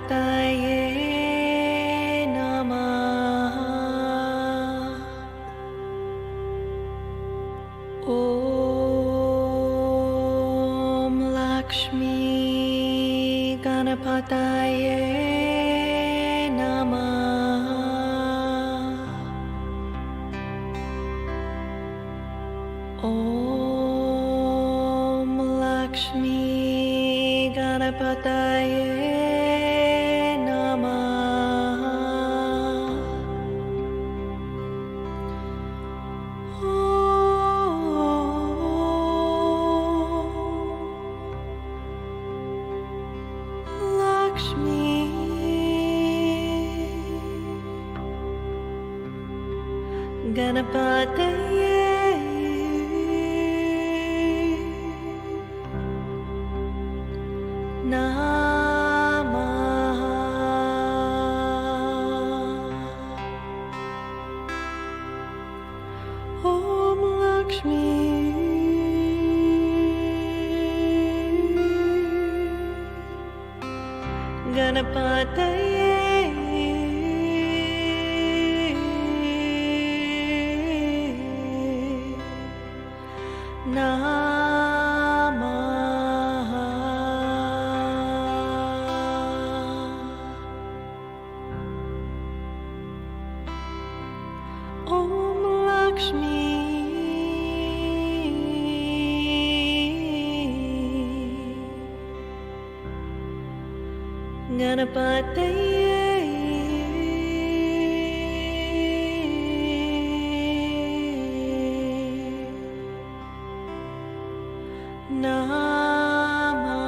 Ganapataye Namah. Om Lakshmi Ganapataye Namah. Om Lakshmi Ganapataye Namah. Om Lakshmi Ganapataye Namah. Om Lakshmi Ganapataye Namah. Om Lakshmi Ganapataye Namah.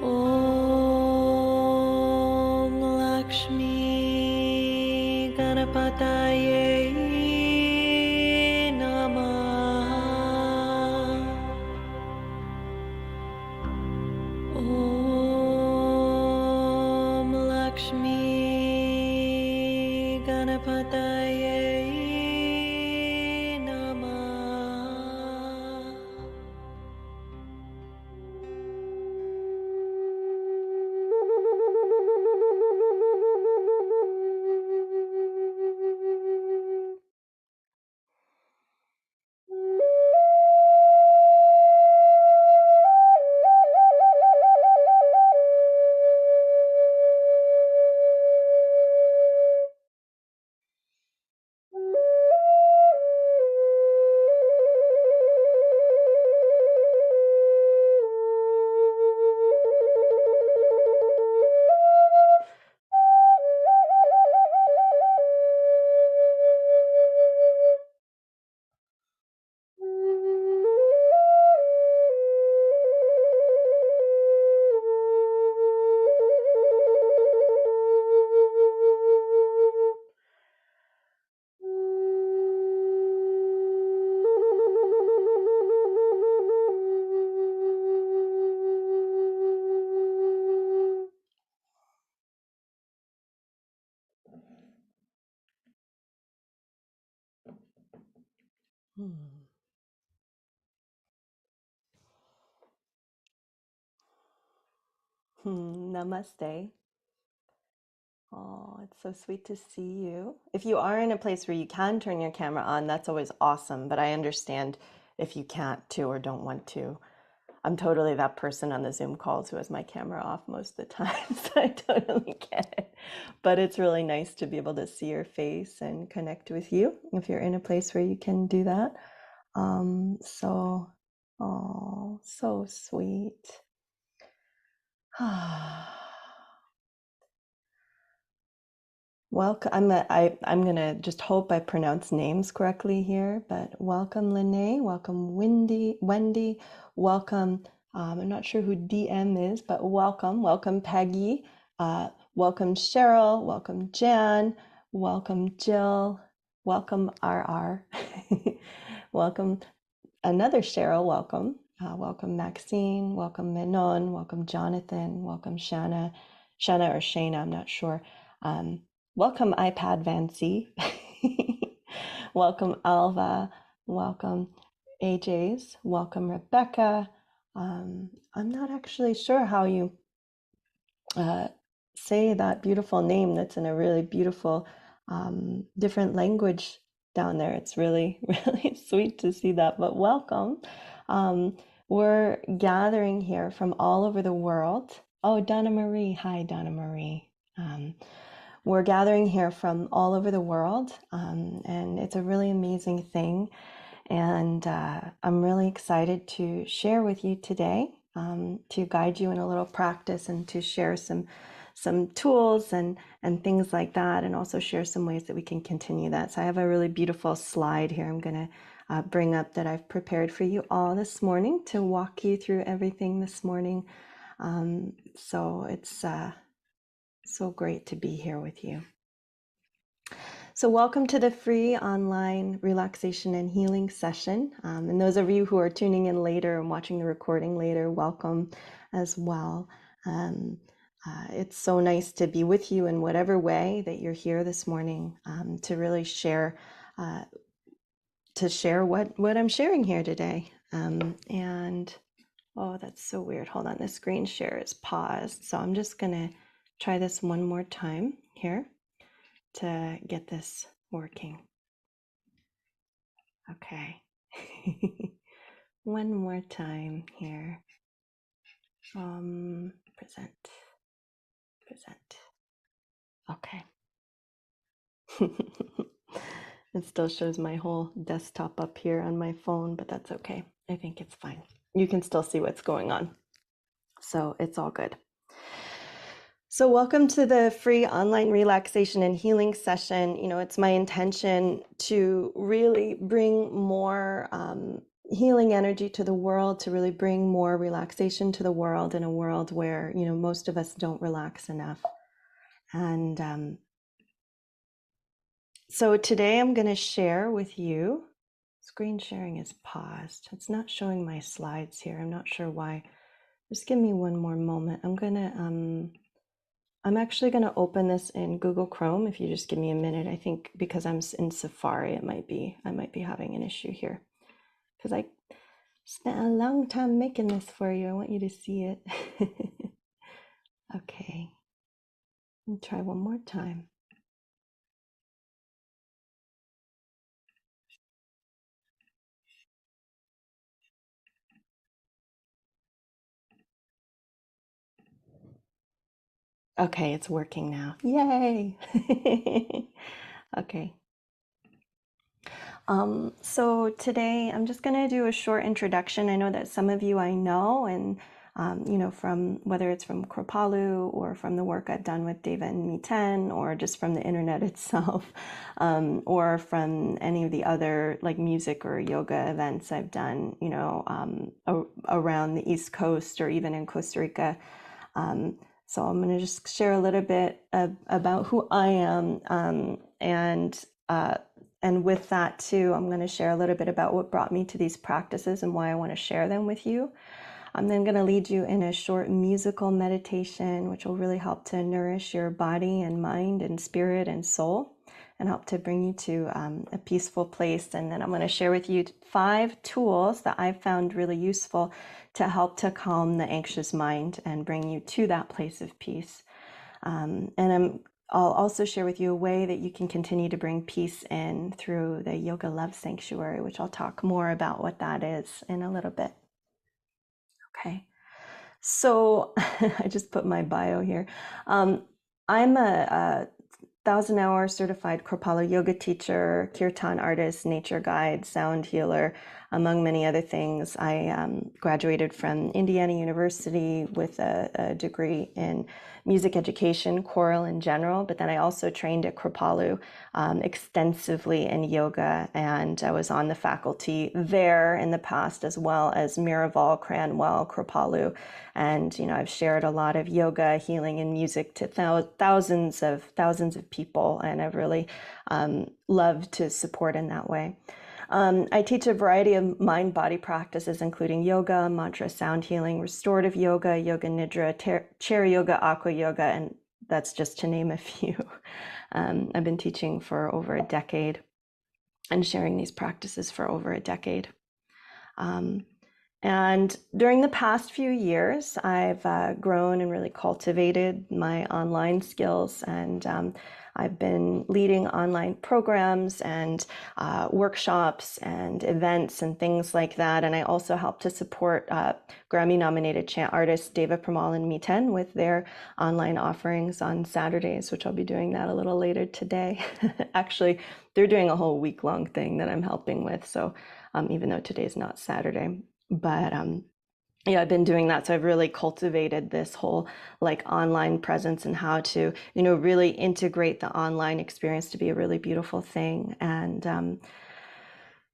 Om Lakshmi Ganapataye Namah. Om Lakshmi Ganapataye Namah. Namaste. Oh, it's so sweet to see you. If you are in a place where you can turn your camera on, that's always awesome, but I understand if you can't to or don't want to. I'm totally that person on the Zoom calls who has my camera off most of the time, so I totally get it. But it's really nice to be able to see your face and connect with you if you're in a place where you can do that. Oh, so sweet. Welcome. I'm gonna just hope I pronounce names correctly here, but welcome Lene, welcome Wendy, welcome. I'm not sure who DM is, but welcome Peggy, welcome Cheryl, welcome Jan, welcome Jill, welcome RR, welcome another Cheryl, welcome. Welcome Maxine, welcome Menon, welcome Jonathan, welcome Shanna or Shana, I'm not sure. Welcome iPad Vancy. Welcome, Alva. Welcome, AJ's. Welcome, Rebecca. I'm not actually sure how you uh, say that beautiful name that's in a really beautiful different language down there. It's really, really sweet to see that, but welcome. Um, we're gathering here from all over the world. Oh, Donna Marie. Hi, Donna Marie. We're gathering here from all over the world, and it's a really amazing thing. And I'm really excited to share with you today, to guide you in a little practice and to share some tools and things like that, and also share some ways that we can continue that. So I have a really beautiful slide here I'm going to bring up that I've prepared for you all this morning to walk you through everything this morning. So it's so great to be here with you. So welcome to the free online relaxation and healing session. And those of you who are tuning in later and watching the recording later, welcome as well. It's so nice to be with you in whatever way that you're here this morning, to really share what I'm sharing here today. And oh, that's so weird. Hold on, the screen share is paused. So I'm just gonna try this one more time here to get this working. Okay. One more time here. Present. Okay. It still shows my whole desktop up here on my phone, but that's okay. I think it's fine. You can still see what's going on. So it's all good. So welcome to the free online relaxation and healing session. You know, it's my intention to really bring more healing energy to the world, to really bring more relaxation to the world, in a world where, you know, most of us don't relax enough. And so today I'm going to share with you, screen sharing is paused. It's not showing my slides here. I'm not sure why. Just give me one more moment. I'm actually going to open this in Google Chrome. If you just give me a minute, I think because I'm in Safari, I might be having an issue here, because I spent a long time making this for you. I want you to see it. Okay, let me try one more time. Okay, it's working now. Yay! Okay. So today I'm just going to do a short introduction. I know that some of you I know, and you know, from whether it's from Kripalu or from the work I've done with Deva and Miten, or just from the internet itself, or from any of the other like music or yoga events I've done, you know, around the East Coast or even in Costa Rica. So I'm going to just share a little bit about who I am, and with that too, I'm going to share a little bit about what brought me to these practices and why I want to share them with you. I'm then going to lead you in a short musical meditation, which will really help to nourish your body and mind and spirit and soul, and help to bring you to a peaceful place. And then I'm going to share with you 5 tools that I've found really useful to help to calm the anxious mind and bring you to that place of peace. I'll also share with you a way that you can continue to bring peace in through the Yoga Love Sanctuary, which I'll talk more about what that is in a little bit. Okay, so I just put my bio here. I'm a 1,000-hour certified Kripalu yoga teacher, kirtan artist, nature guide, sound healer, among many other things. I graduated from Indiana University with a degree in music education, choral in general, but then I also trained at Kripalu extensively in yoga, and I was on the faculty there in the past, as well as Miraval, Cranwell, Kripalu. And, you know, I've shared a lot of yoga, healing, and music to thousands of people, and I've really loved to support in that way. I teach a variety of mind-body practices, including yoga, mantra, sound healing, restorative yoga, yoga nidra, chair yoga, aqua yoga, and that's just to name a few. I've been teaching for over a decade. and sharing these practices for over a decade. And during the past few years, I've grown and really cultivated my online skills, and I've been leading online programs and workshops and events and things like that. And I also help to support Grammy-nominated chant artists Deva Premal and Miten with their online offerings on Saturdays, which I'll be doing that a little later today. Actually, they're doing a whole week-long thing that I'm helping with. So even though today's not Saturday. But yeah, I've been doing that. So I've really cultivated this whole like online presence and how to, really integrate the online experience to be a really beautiful thing. And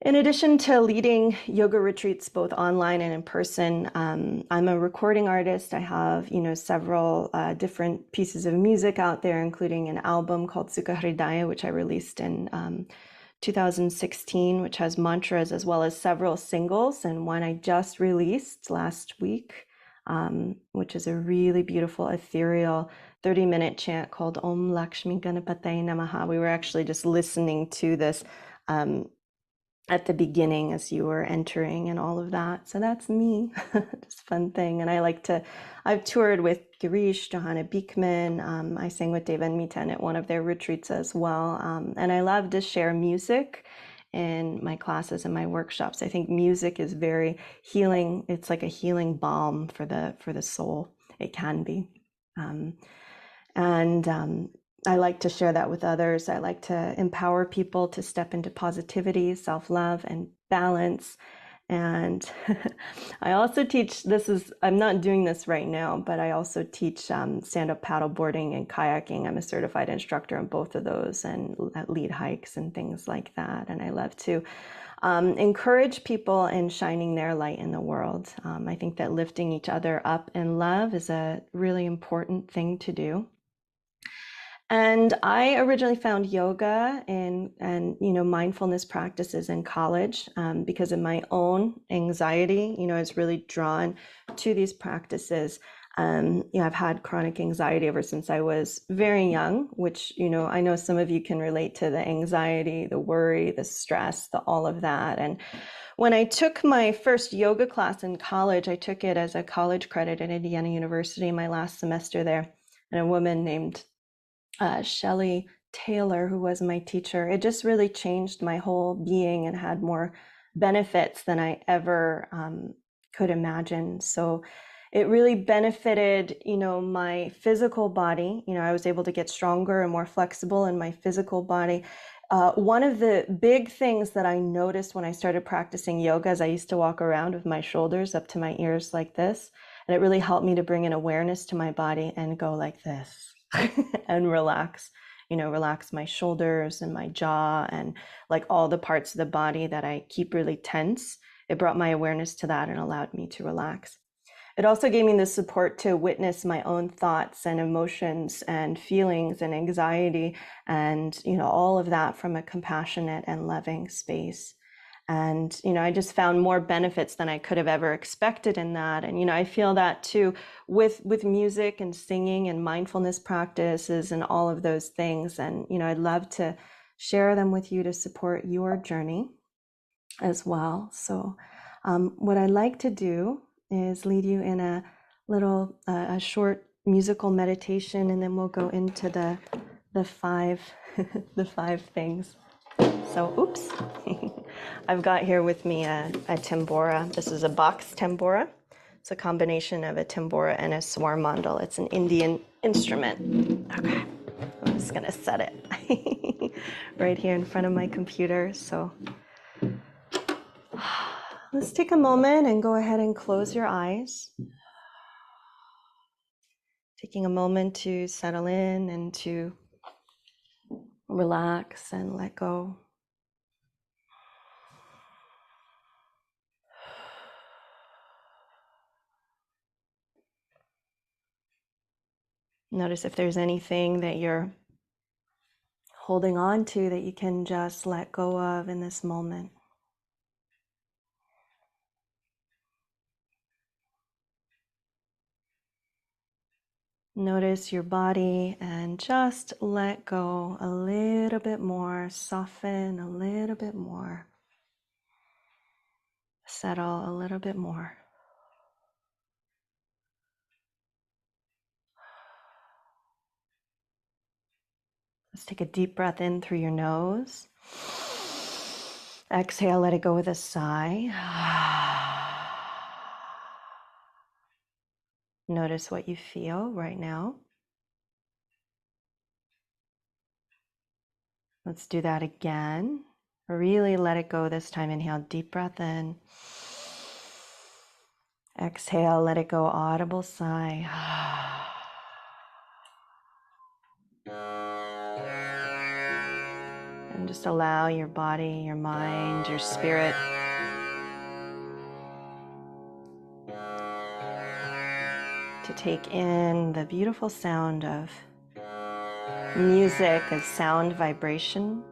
in addition to leading yoga retreats both online and in person, I'm a recording artist. I have, several different pieces of music out there, including an album called Sukha Hridaya, which I released in 2016, which has mantras as well as several singles, and one I just released last week, which is a really beautiful ethereal 30-minute chant called Om Lakshmi Ganapataye Namaha. We were actually just listening to this at the beginning as you were entering and all of that. So that's me, just fun thing. And I've toured with Girish, Johanna Beekman. I sang with Deva and Miten at one of their retreats as well. And I love to share music in my classes and my workshops. I think music is very healing. It's like a healing balm for the soul. It can be. I like to share that with others. I like to empower people to step into positivity, self-love, and balance. And I also teach, I'm not doing this right now, but I also teach stand-up paddleboarding and kayaking. I'm a certified instructor in both of those and lead hikes and things like that. And I love to encourage people in shining their light in the world. I think that lifting each other up in love is a really important thing to do. And I originally found yoga and mindfulness practices in college because of my own anxiety. I was really drawn to these practices. I've had chronic anxiety ever since I was very young, which, I know some of you can relate to the anxiety, the worry, the stress, all of that. And when I took my first yoga class in college, I took it as a college credit at Indiana University, my last semester there. And a woman named Shelley Taylor, who was my teacher, it just really changed my whole being and had more benefits than I ever could imagine. So it really benefited, my physical body. I was able to get stronger and more flexible in my physical body. One of the big things that I noticed when I started practicing yoga is I used to walk around with my shoulders up to my ears like this. And it really helped me to bring an awareness to my body and go like this. And relax my shoulders and my jaw and like all the parts of the body that I keep really tense. It brought my awareness to that and allowed me to relax. It also gave me the support to witness my own thoughts and emotions and feelings and anxiety and, all of that from a compassionate and loving space. And, I just found more benefits than I could have ever expected in that. And, I feel that too with music and singing and mindfulness practices and all of those things. And, I'd love to share them with you to support your journey as well. So what I'd like to do is lead you in a little, a short musical meditation, and then we'll go into the five, the five things. So, oops, I've got here with me a tambura. This is a box tambura. It's a combination of a tambura and a swar mandal. It's an Indian instrument. Okay, I'm just gonna set it right here in front of my computer. So let's take a moment and go ahead and close your eyes. Taking a moment to settle in and to relax and let go. Notice if there's anything that you're holding on to that you can just let go of in this moment. Notice your body and just let go a little bit more, soften a little bit more, settle a little bit more. Let's take a deep breath in through your nose. Exhale, let it go with a sigh. Notice what you feel right now. Let's do that again. Really let it go this time. Inhale, deep breath in. Exhale, let it go, audible sigh. And just allow your body, your mind, your spirit to take in the beautiful sound of music, of sound vibration.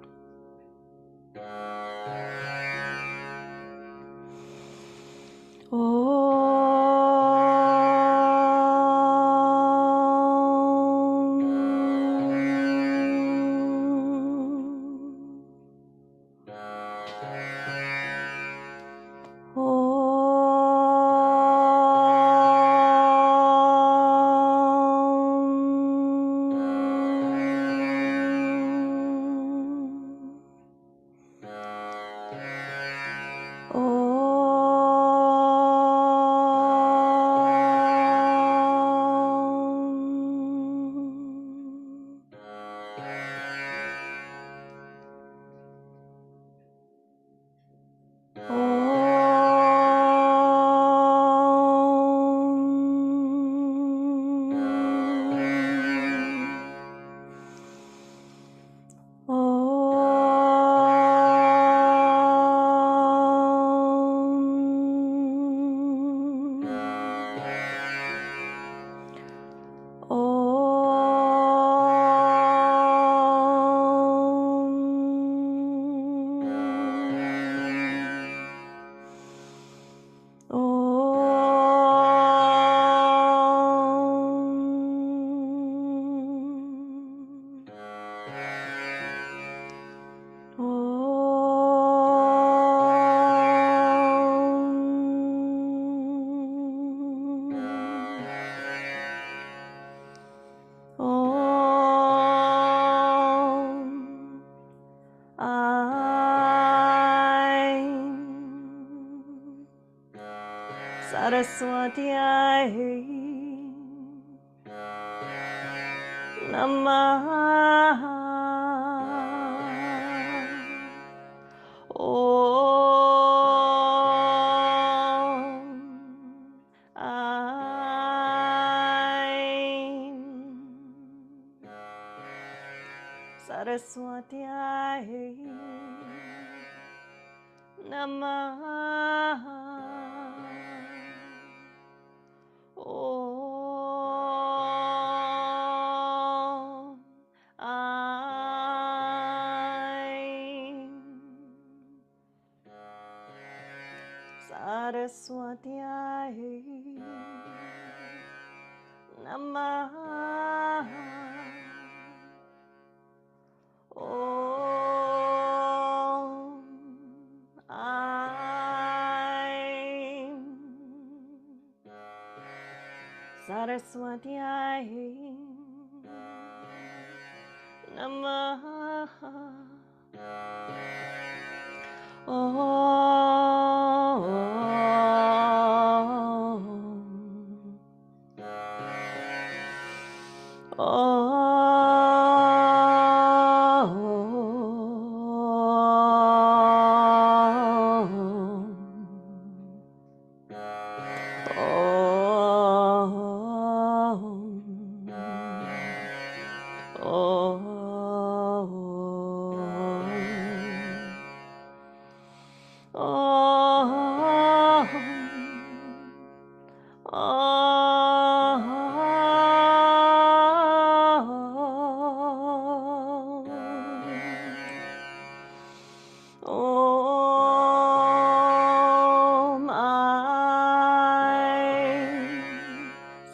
Saraswatiyai Namaha. Saraswatiyai Namaha. Saraswatiyai Namaha. Saraswatiyai Namaha.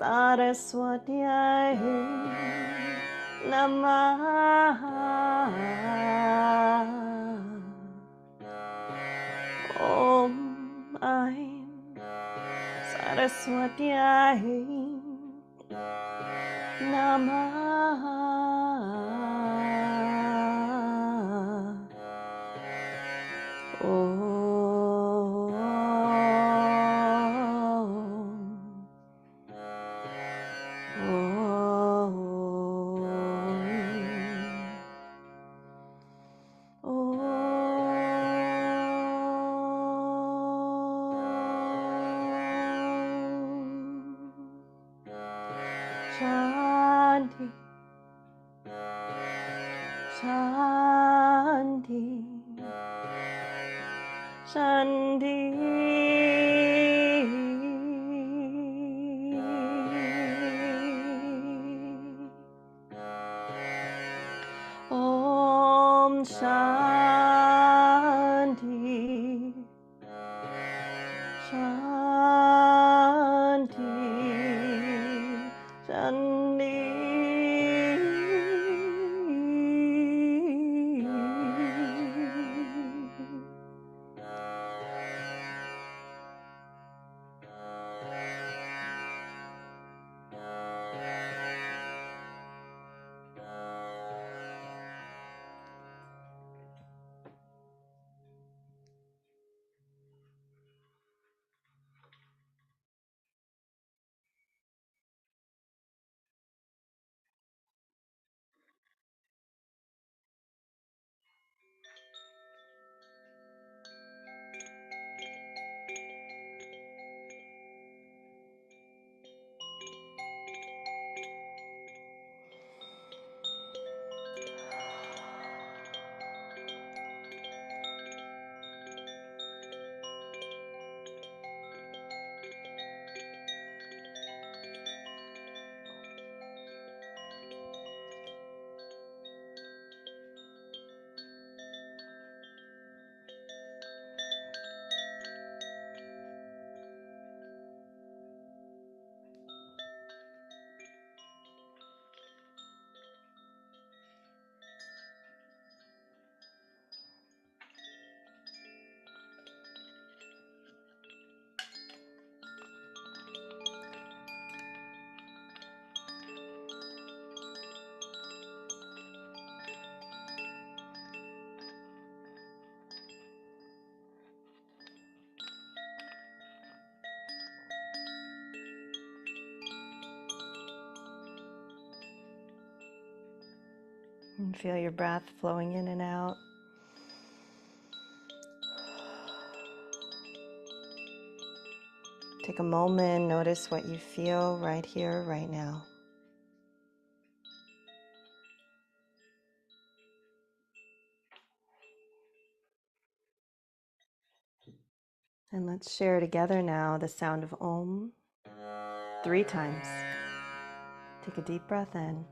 Saraswatyai Namaha. Om Aim Saraswatyai Namaha. Om. Shanti, Shanti, Shanti. Om Shanti, Shanti, Shanti. And feel your breath flowing in and out. Take a moment, notice what you feel right here, right now. And let's share together now the sound of Om 3 times. Take a deep breath in.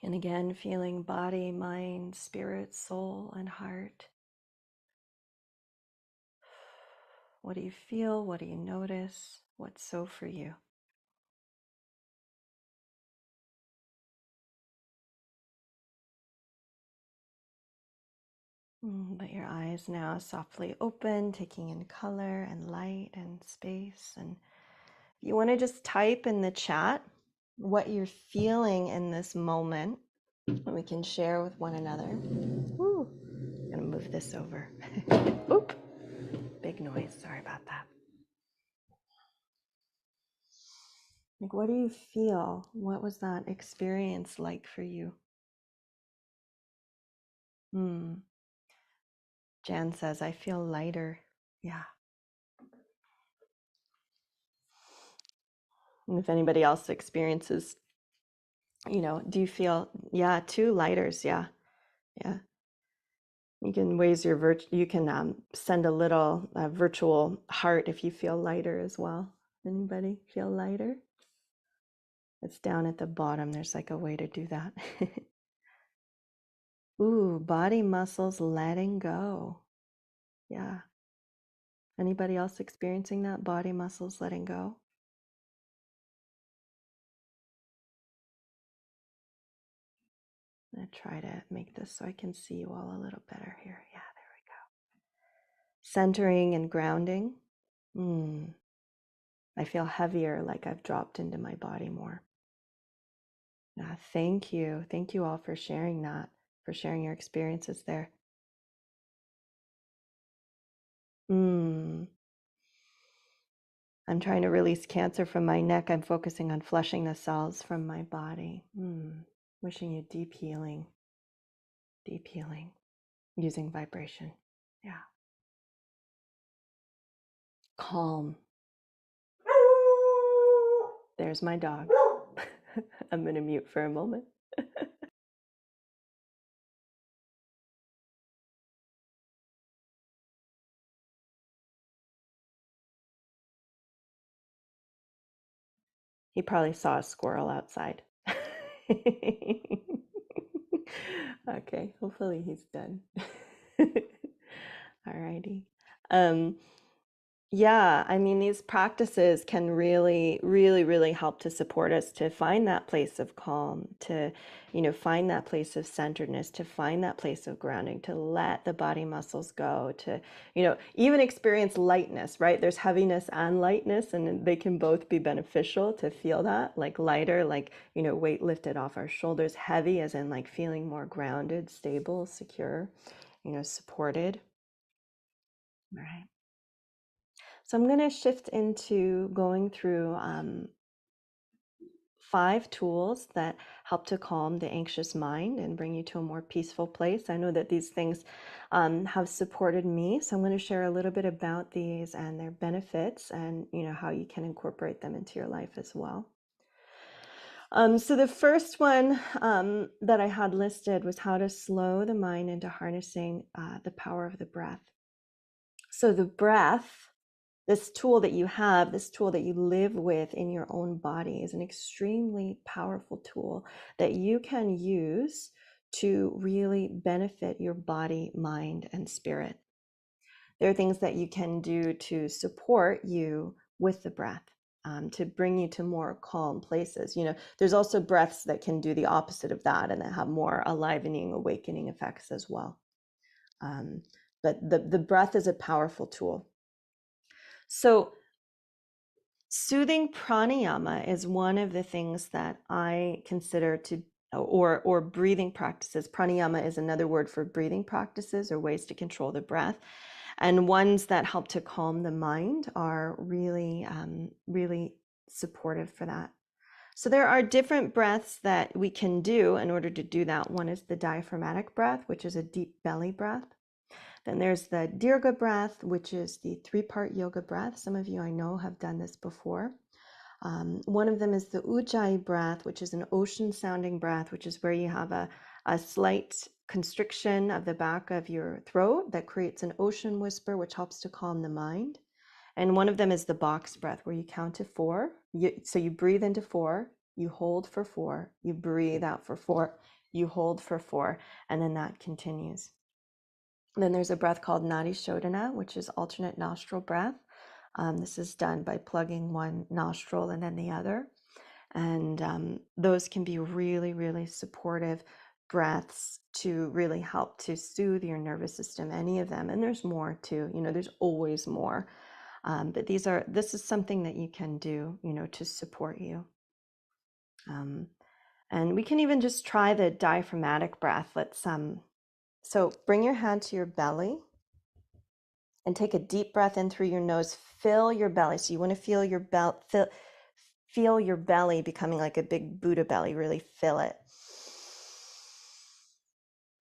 And again, feeling body, mind, spirit, soul, and heart. What do you feel? What do you notice? What's so for you? Let your eyes now softly open, taking in color and light and space. And if you want to just type in the chat what you're feeling in this moment, and we can share with one another. Woo. I'm going to move this over. Oop. Big noise. Sorry about that. Like, what do you feel? What was that experience like for you? Jan says, I feel lighter. Yeah. And if anybody else experiences, do you feel, yeah, 2 lighters? Yeah. Yeah. You can you can send a little virtual heart if you feel lighter as well. Anybody feel lighter? It's down at the bottom. There's like a way to do that. Ooh, body muscles letting go. Yeah. Anybody else experiencing that? Body muscles letting go? I'm going to try to make this so I can see you all a little better here. Yeah, there we go. Centering and grounding. I feel heavier, like I've dropped into my body more. Thank you. Thank you all for sharing that, for sharing your experiences there. I'm trying to release cancer from my neck. I'm focusing on flushing the cells from my body. Wishing you deep healing using vibration. Yeah. Calm. There's my dog. I'm going to mute for a moment. He probably saw a squirrel outside. Okay, hopefully he's done. Alrighty. Yeah, I mean, these practices can really, really, really help to support us to find that place of calm, to, find that place of centeredness, to find that place of grounding, to let the body muscles go, to, even experience lightness, right? There's heaviness and lightness, and they can both be beneficial to feel that, like lighter, like, weight lifted off our shoulders, heavy as in like feeling more grounded, stable, secure, supported. All right. So I'm going to shift into going through 5 tools that help to calm the anxious mind and bring you to a more peaceful place. I know that these things have supported me, so I'm going to share a little bit about these and their benefits, and how you can incorporate them into your life as well. So the first one that I had listed was how to slow the mind into harnessing the power of the breath. So the breath, this tool that you have, this tool that you live with in your own body, is an extremely powerful tool that you can use to really benefit your body, mind, and spirit. There are things that you can do to support you with the breath, to bring you to more calm places. There's also breaths that can do the opposite of that and that have more alivening, awakening effects as well. But the breath is a powerful tool. So soothing pranayama is one of the things that I consider to, or breathing practices. Pranayama is another word for breathing practices or ways to control the breath. And ones that help to calm the mind are really, really supportive for that. So there are different breaths that we can do in order to do that. One is the diaphragmatic breath, which is a deep belly breath. Then there's the Dirga breath, which is the 3-part yoga breath. Some of you I know have done this before. One of them is the Ujjayi breath, which is an ocean sounding breath, which is where you have a slight constriction of the back of your throat that creates an ocean whisper, which helps to calm the mind. And one of them is the box breath, where you count to 4. So you breathe into 4, you hold for 4, you breathe out for 4, you hold for 4, and then that continues. Then there's a breath called Nadi Shodhana, which is alternate nostril breath. This is done by plugging one nostril and then the other. And those can be really, really supportive breaths to really help to soothe your nervous system, any of them. And there's more too, there's always more. But this is something that you can do, to support you. And we can even just try the diaphragmatic breath. So bring your hand to your belly and take a deep breath in through your nose. Fill your belly. So you want to feel your belly becoming like a big Buddha belly. Really fill it.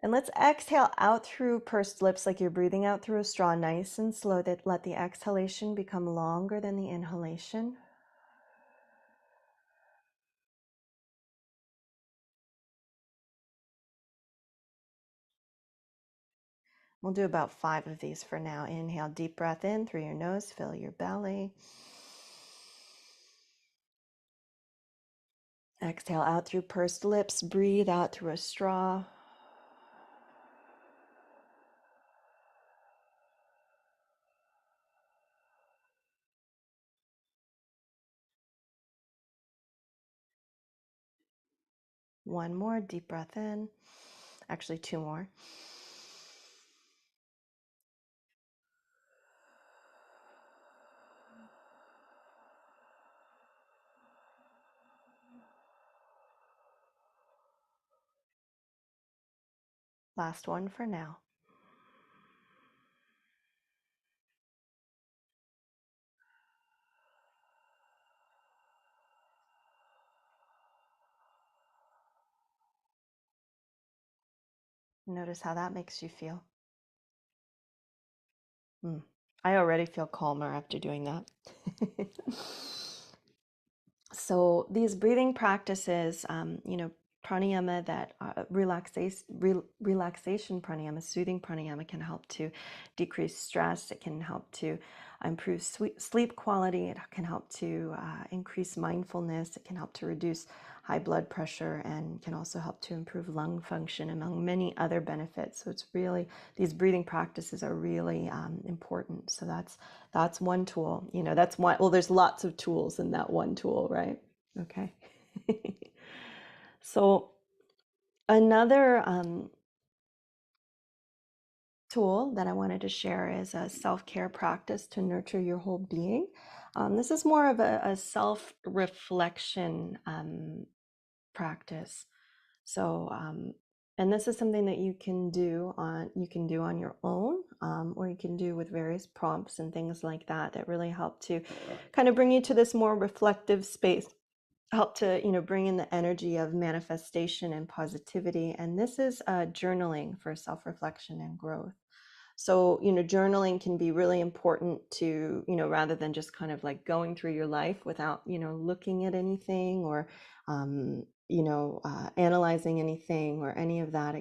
And let's exhale out through pursed lips like you're breathing out through a straw, nice and slow. That let the exhalation become longer than the inhalation. We'll do about 5 of these for now. Inhale, deep breath in through your nose, fill your belly. Exhale out through pursed lips, breathe out through a straw. One more deep breath in. Actually, 2 more. Last one for now. Notice how that makes you feel. I already feel calmer after doing that. So these breathing practices, pranayama that relaxation pranayama, soothing pranayama can help to decrease stress. It can help to improve sleep quality. It can help to increase mindfulness. It can help to reduce high blood pressure and can also help to improve lung function, among many other benefits. So it's really, these breathing practices are really important. So that's one tool. That's one. Well, there's lots of tools in that one tool, right? Okay. So another tool that I wanted to share is a self-care practice to nurture your whole being. This is more of a self-reflection practice. So, and this is something that you can do on your own, or you can do with various prompts and things like that that really help to kind of bring you to this more reflective space, help to bring in the energy of manifestation and positivity. And this is journaling for self-reflection and growth. So, journaling can be really important to, rather than just kind of like going through your life without, looking at anything or, analyzing anything or any of that.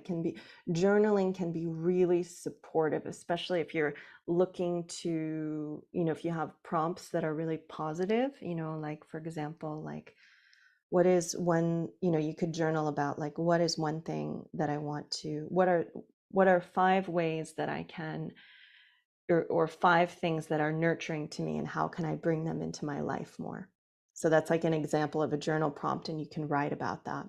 Journaling can be really supportive, especially if you're looking to, if you have prompts that are really positive, like, for example, like, what is one, you could journal about, like, what is one thing that I want to, what are 5 ways that I can, or 5 things that are nurturing to me, and how can I bring them into my life more? So that's like an example of a journal prompt, and you can write about that.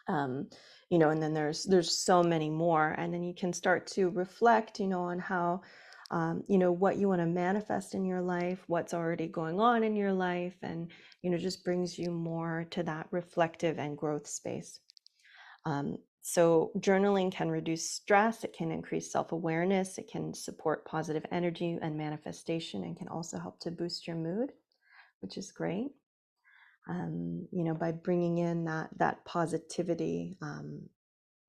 And then there's so many more, and then you can start to reflect, on how, what you want to manifest in your life, what's already going on in your life, and, just brings you more to that reflective and growth space. So journaling can reduce stress, it can increase self-awareness, it can support positive energy and manifestation, and can also help to boost your mood, which is great. By bringing in that positivity,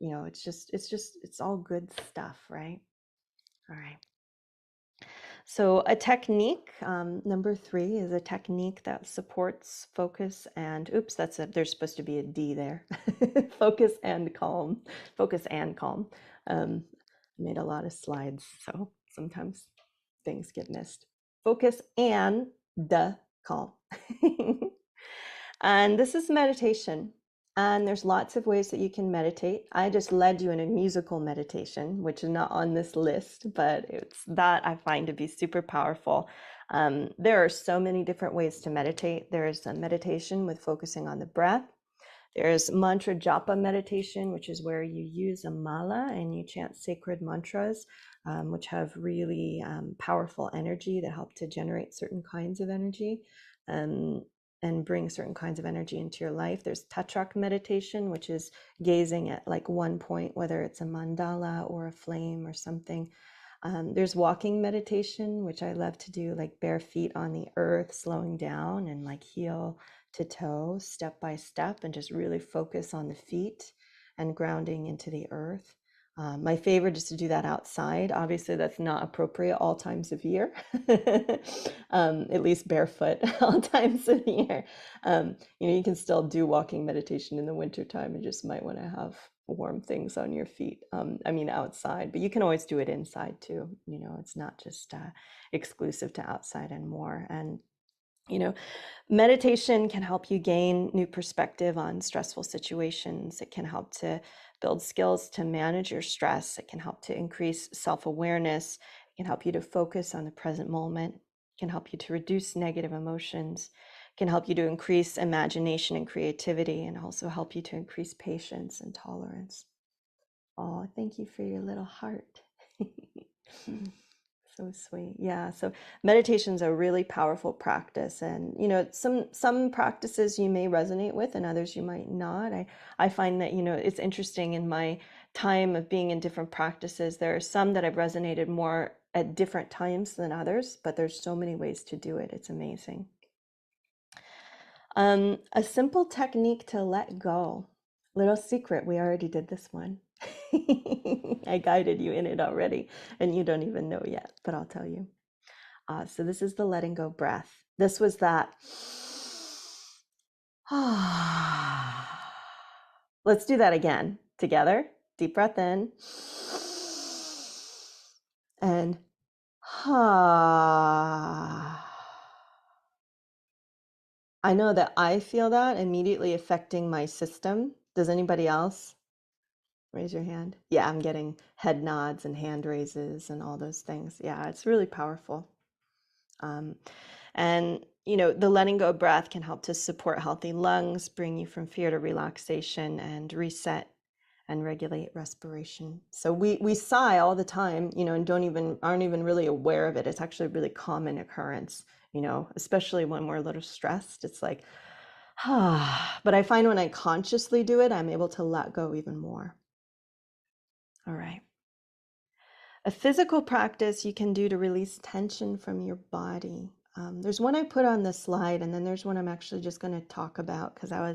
it's all good stuff, right? All right. So a technique, number 3 is a technique that supports focus and, oops, there's supposed to be a D there. Focus and calm. Focus and calm. I made a lot of slides, so sometimes things get missed. Focus and the calm. And this is meditation. And there's lots of ways that you can meditate. I just led you in a musical meditation, which is not on this list, but it's that I find to be super powerful. There are so many different ways to meditate. There's a meditation with focusing on the breath. There's mantra japa meditation, which is where you use a mala and you chant sacred mantras, which have really powerful energy that help to generate certain kinds of energy. And bring certain kinds of energy into your life. There's Tatrak meditation, which is gazing at like one point, whether it's a mandala or a flame or something. There's walking meditation, which I love to do, like bare feet on the earth, slowing down and like heel to toe, step by step, and just really focus on the feet and grounding into the earth. My favorite is to do that outside. Obviously, that's not appropriate all times of year, at least barefoot all times of year. You can still do walking meditation in the wintertime. You just might want to have warm things on your feet. I mean, outside, but you can always do it inside too. It's not just exclusive to outside and more. And, meditation can help you gain new perspective on stressful situations. It can help to build skills to manage your stress. It can help to increase self-awareness. It can help you to focus on the present moment. It can help you to reduce negative emotions. It can help you to increase imagination and creativity, and also help you to increase patience and tolerance. Oh, thank you for your little heart. So sweet. Yeah. So meditation is a really powerful practice. And, some practices you may resonate with and others you might not. I find that, it's interesting in my time of being in different practices. There are some that I've resonated more at different times than others, but there's so many ways to do it. It's amazing. A simple technique to let go. Little secret, we already did this one. I guided you in it already, and you don't even know yet, but I'll tell you. So this is the letting go breath. This was that. Let's do that again together. Deep breath in. And I know that I feel that immediately affecting my system. Does anybody else? Raise your hand. Yeah, I'm getting head nods and hand raises and all those things. Yeah, it's really powerful. And, the letting go breath can help to support healthy lungs, bring you from fear to relaxation, and reset and regulate respiration. So we sigh all the time, and aren't even really aware of it. It's actually a really common occurrence, especially when we're a little stressed. It's like, but I find when I consciously do it, I'm able to let go even more. All right. A physical practice you can do to release tension from your body. There's one I put on the slide, and then there's one I'm actually just going to talk about because I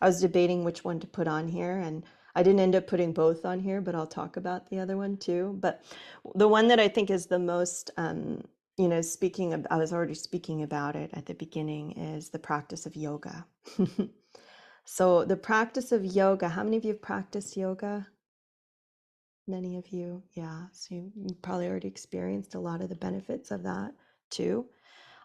was debating which one to put on here, and I didn't end up putting both on here, but I'll talk about the other one too. But the one that I think is the most, speaking of, I was already speaking about it at the beginning, is the practice of yoga. So the practice of yoga, how many of you have practiced yoga? Many of you, yeah. So you probably already experienced a lot of the benefits of that too.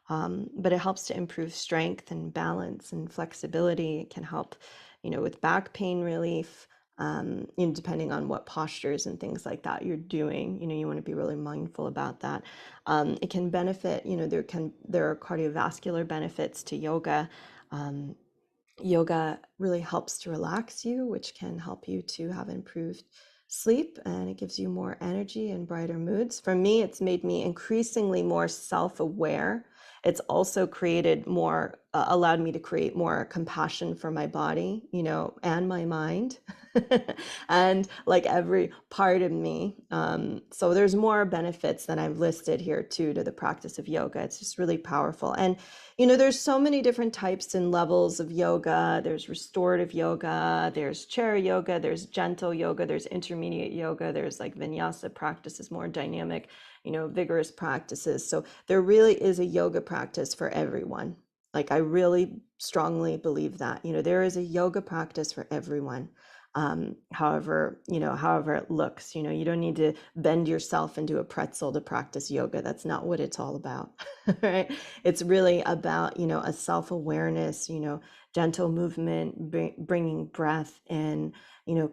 But it helps to improve strength and balance and flexibility. It can help, with back pain relief, depending on what postures and things like that you're doing. You want to be really mindful about that. It can benefit, there are cardiovascular benefits to yoga. Yoga really helps to relax you, which can help you to have improved sleep, and it gives you more energy and brighter moods. For me, it's made me increasingly more self-aware. It's also created more, allowed me to create more compassion for my body, and my mind, and like every part of me. So there's more benefits than I've listed here too to the practice of yoga. It's just really powerful. And there's so many different types and levels of yoga. There's restorative yoga, there's chair yoga, there's gentle yoga, there's intermediate yoga, there's like vinyasa practices, more dynamic, vigorous practices. So there really is a yoga practice for everyone. Like I really strongly believe that, there is a yoga practice for everyone. However it looks, you don't need to bend yourself into a pretzel to practice yoga. That's not what it's all about, right? It's really about, a self-awareness, gentle movement, bringing breath in,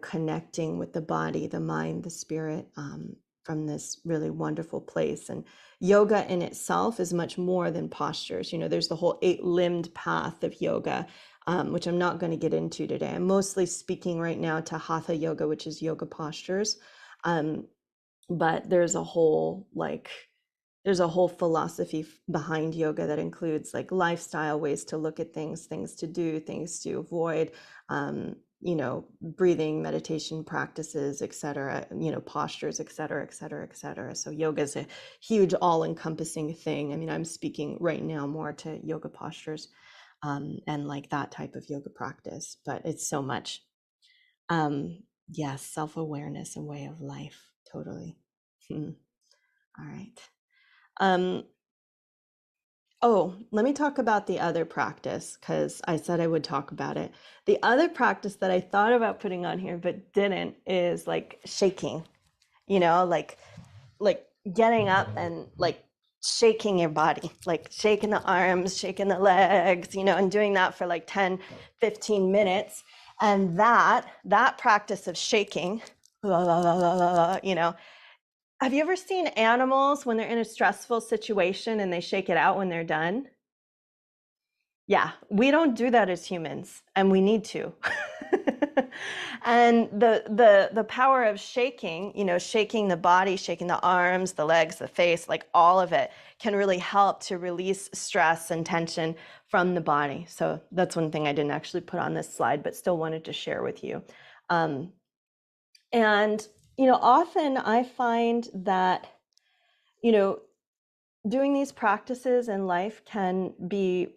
connecting with the body, the mind, the spirit, from this really wonderful place. And yoga in itself is much more than postures. There's the whole 8-limbed path of yoga, which I'm not going to get into today. I'm mostly speaking right now to hatha yoga, which is yoga postures. But there's a whole philosophy behind yoga that includes like lifestyle ways to look at things to do, things to avoid, breathing, meditation practices, etc., postures, etc., etc., etc. So yoga is a huge all-encompassing thing. I mean, I'm speaking right now more to yoga postures, and like that type of yoga practice, but it's so much. Yes, self-awareness and way of life. Totally. All right. Um, oh, let me talk about the other practice because I said I would talk about it. The other practice that I thought about putting on here but didn't is like shaking, like getting up and like shaking your body, like shaking the arms, shaking the legs, and doing that for like 10, 15 minutes. And that practice of shaking, have you ever seen animals when they're in a stressful situation and they shake it out when they're done? Yeah, we don't do that as humans, and we need to. And the power of shaking, shaking the body, shaking the arms, the legs, the face, like all of it can really help to release stress and tension from the body. So that's one thing I didn't actually put on this slide, but still wanted to share with you. And often I find that doing these practices in life can be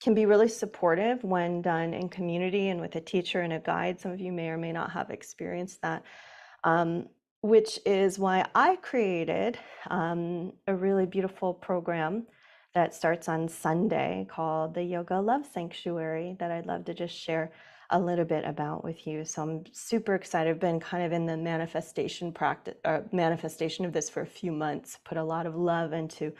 really supportive when done in community and with a teacher and a guide. Some of you may or may not have experienced that, which is why I created a really beautiful program that starts on Sunday called the Yoga Love Sanctuary that I'd love to just share a little bit about with you. So I'm super excited. I've been kind of in the manifestation of this for a few months, put a lot of love into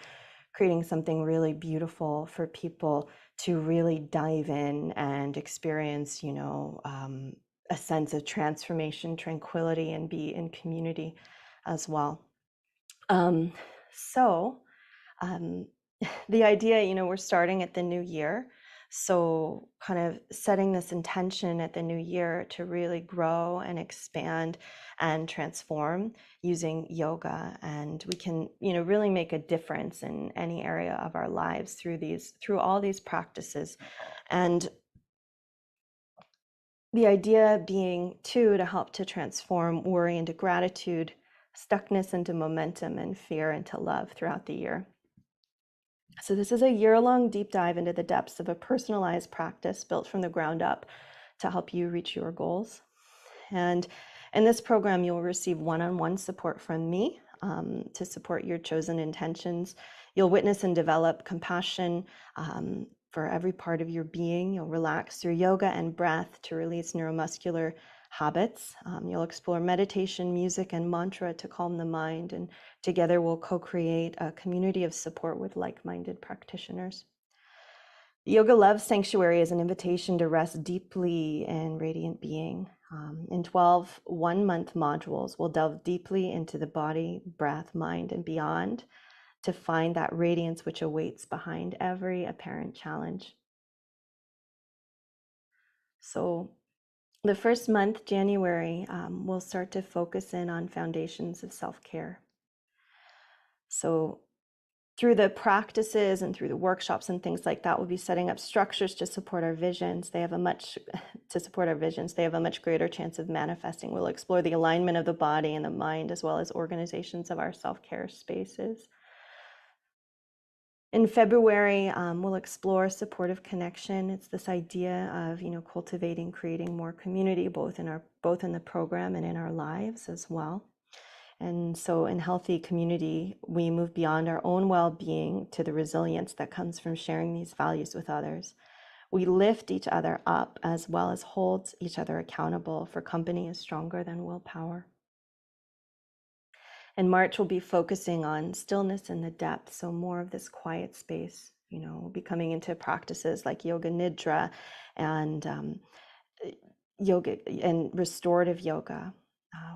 creating something really beautiful for people to really dive in and experience, a sense of transformation, tranquility, and be in community as well. So the idea, we're starting at the new year. So kind of setting this intention at the new year to really grow and expand and transform using yoga. And we can, really make a difference in any area of our lives through all these practices. And the idea being too to help to transform worry into gratitude, stuckness into momentum, and fear into love throughout the year. So this is a year-long deep dive into the depths of a personalized practice built from the ground up to help you reach your goals. And in this program, you'll receive one-on-one support from me to support your chosen intentions. You'll witness and develop compassion for every part of your being. You'll relax through yoga and breath to release neuromuscular habits. You'll explore meditation, music, and mantra to calm the mind. And together we'll co-create a community of support with like-minded practitioners. Yoga Love Sanctuary is an invitation to rest deeply in radiant being. In 12 one-month modules, we'll delve deeply into the body, breath, mind, and beyond to find that radiance which awaits behind every apparent challenge. So the first month, January, we'll start to focus in on foundations of self-care. So through the practices and through the workshops and things like that, we'll be setting up structures to support our visions. They have a much greater chance of manifesting. We'll explore the alignment of the body and the mind, as well as organizations of our self-care spaces. In February, we'll explore supportive connection. It's this idea of, cultivating, creating more community, both in the program and in our lives as well. And so in healthy community, we move beyond our own well-being to the resilience that comes from sharing these values with others. We lift each other up as well as hold each other accountable, for company is stronger than willpower. In March, we'll be focusing on stillness in the depth, so more of this quiet space. We'll be coming into practices like yoga nidra and yoga and restorative yoga.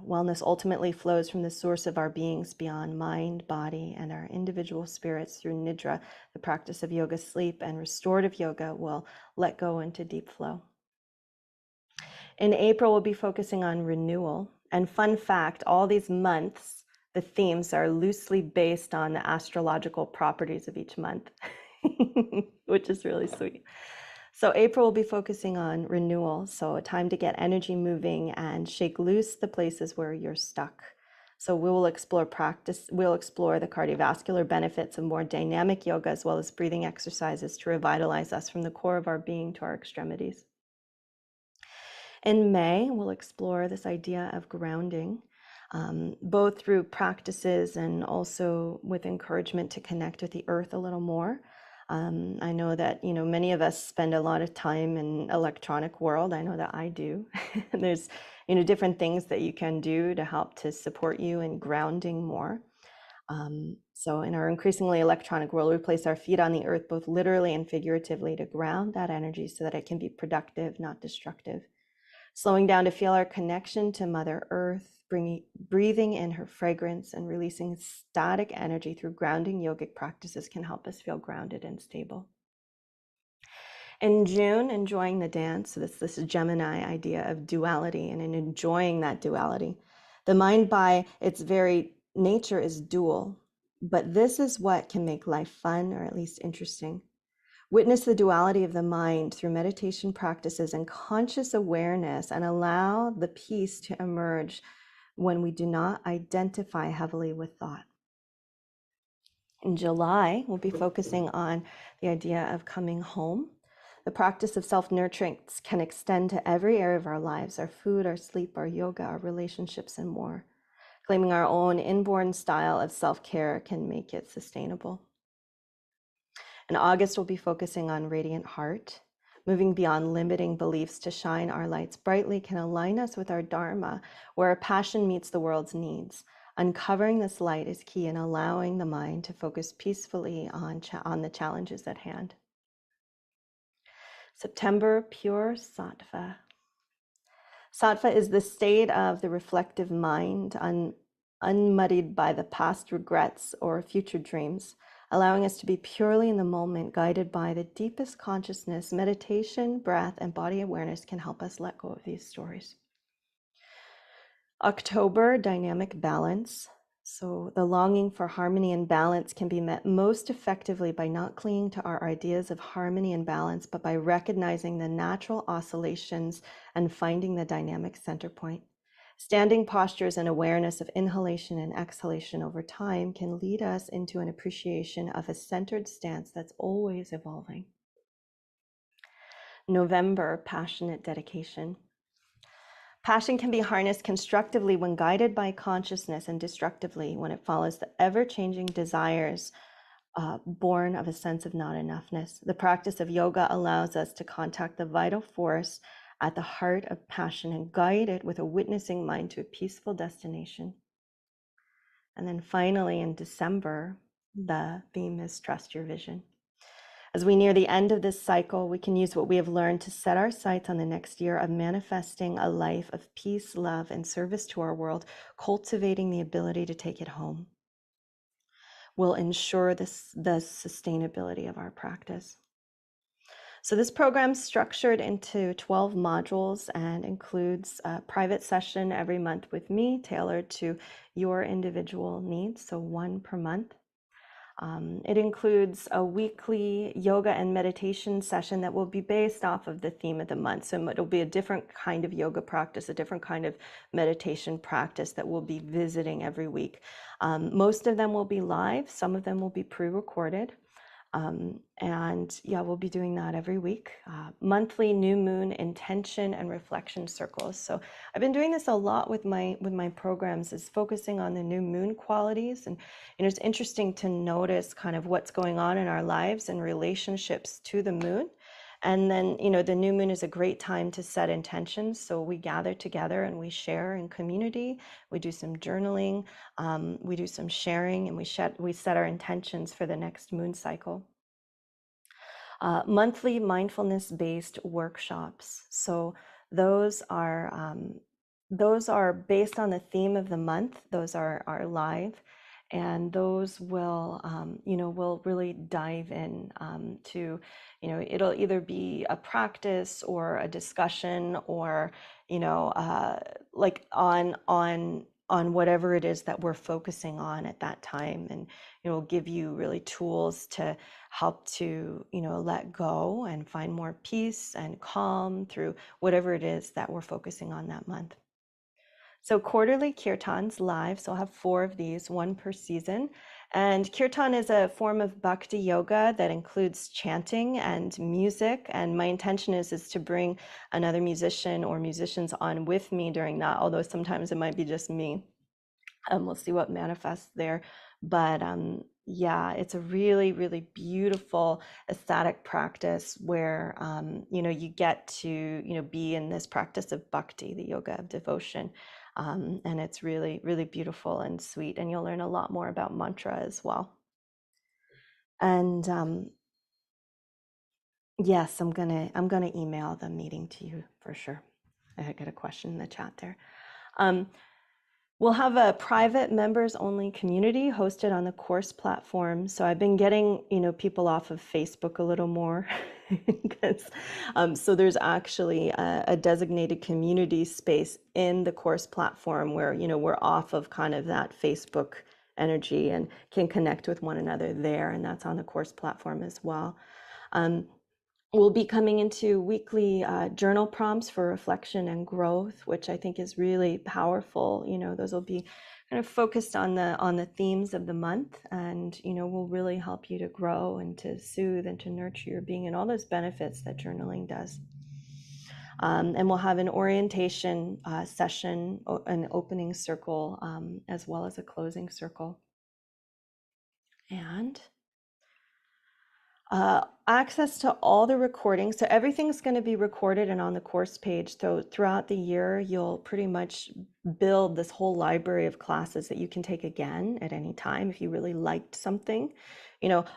Wellness ultimately flows from the source of our beings beyond mind, body, and our individual spirits through nidra, the practice of yoga sleep, and restorative yoga will let go into deep flow. In April, we'll be focusing on renewal. And fun fact, all these months, the themes are loosely based on the astrological properties of each month, which is really sweet. So April will be focusing on renewal. So a time to get energy moving and shake loose the places where you're stuck. So we'll explore the cardiovascular benefits of more dynamic yoga, as well as breathing exercises to revitalize us from the core of our being to our extremities. In May, we'll explore this idea of grounding, both through practices and also with encouragement to connect with the earth a little more. I know that, many of us spend a lot of time in electronic world. I know that I do. There's, different things that you can do to help to support you in grounding more. So in our increasingly electronic world, we place our feet on the earth, both literally and figuratively, to ground that energy so that it can be productive, not destructive. Slowing down to feel our connection to Mother Earth, breathing in her fragrance and releasing static energy through grounding yogic practices can help us feel grounded and stable. In June, enjoying the dance, this Gemini idea of duality and in enjoying that duality. The mind by its very nature is dual, but this is what can make life fun or at least interesting. Witness the duality of the mind through meditation practices and conscious awareness, and allow the peace to emerge when we do not identify heavily with thought. In July, we'll be focusing on the idea of coming home. The practice of self-nurturing can extend to every area of our lives, our food, our sleep, our yoga, our relationships, and more. Claiming our own inborn style of self-care can make it sustainable. In August, we'll be focusing on radiant heart. Moving beyond limiting beliefs to shine our lights brightly can align us with our dharma, where our passion meets the world's needs. Uncovering this light is key in allowing the mind to focus peacefully on the challenges at hand. September, pure sattva. Sattva is the state of the reflective mind, unmuddied by the past regrets or future dreams, allowing us to be purely in the moment, guided by the deepest consciousness. Meditation, breath, and body awareness can help us let go of these stories. October, dynamic balance. So the longing for harmony and balance can be met most effectively by not clinging to our ideas of harmony and balance, but by recognizing the natural oscillations and finding the dynamic center point. Standing postures and awareness of inhalation and exhalation over time can lead us into an appreciation of a centered stance that's always evolving. November, passionate dedication. Passion can be harnessed constructively when guided by consciousness, and destructively when it follows the ever-changing desires born of a sense of not enoughness. The practice of yoga allows us to contact the vital force at the heart of passion and guide it with a witnessing mind to a peaceful destination. And then finally, in December, the theme is trust your vision. As we near the end of this cycle, we can use what we have learned to set our sights on the next year of manifesting a life of peace, love, and service to our world, cultivating the ability to take it home. Will ensure the sustainability of our practice. So this program is structured into 12 modules and includes a private session every month with me, tailored to your individual needs, so one per month. It includes a weekly yoga and meditation session that will be based off of the theme of the month. So it'll be a different kind of yoga practice, a different kind of meditation practice that we'll be visiting every week. Most of them will be live. Some of them will be pre-recorded. And yeah, we'll be doing that every week. Monthly new moon intention and reflection circles. So I've been doing this a lot with my programs, is focusing on the new moon qualities. And it's interesting to notice kind of what's going on in our lives and relationships to the moon. And then, the new moon is a great time to set intentions. So we gather together and we share in community. We do some journaling, we do some sharing, and we set our intentions for the next moon cycle. Monthly mindfulness-based workshops. So those are based on the theme of the month. Those are live. And those will, will really dive in to, it'll either be a practice or a discussion or, like on whatever it is that we're focusing on at that time. And it will give you really tools to help to, let go and find more peace and calm through whatever it is that we're focusing on that month. So quarterly kirtans live. So I'll have 4 of these, one per season. And kirtan is a form of bhakti yoga that includes chanting and music. And my intention is to bring another musician or musicians on with me during that, although sometimes it might be just me. We'll see what manifests there. But yeah, it's a really, really beautiful ecstatic practice where you get to be in this practice of bhakti, the yoga of devotion, and it's really, really beautiful and sweet. And you'll learn a lot more about mantra as well. And yes, I'm gonna email the meeting to you for sure. I got a question in the chat there. We'll have a private members only community hosted on the course platform. So I've been getting, people off of Facebook a little more because so there's actually a designated community space in the course platform where, we're off of kind of that Facebook energy and can connect with one another there. And that's on the course platform as well. We'll be coming into weekly journal prompts for reflection and growth, which I think is really powerful. Those will be kind of focused on the themes of the month, and will really help you to grow and to soothe and to nurture your being and all those benefits that journaling does. And we'll have an orientation session, an opening circle, as well as a closing circle. And access to all the recordings. So everything's going to be recorded and on the course page. So throughout the year, you'll pretty much build this whole library of classes that you can take again at any time if you really liked something.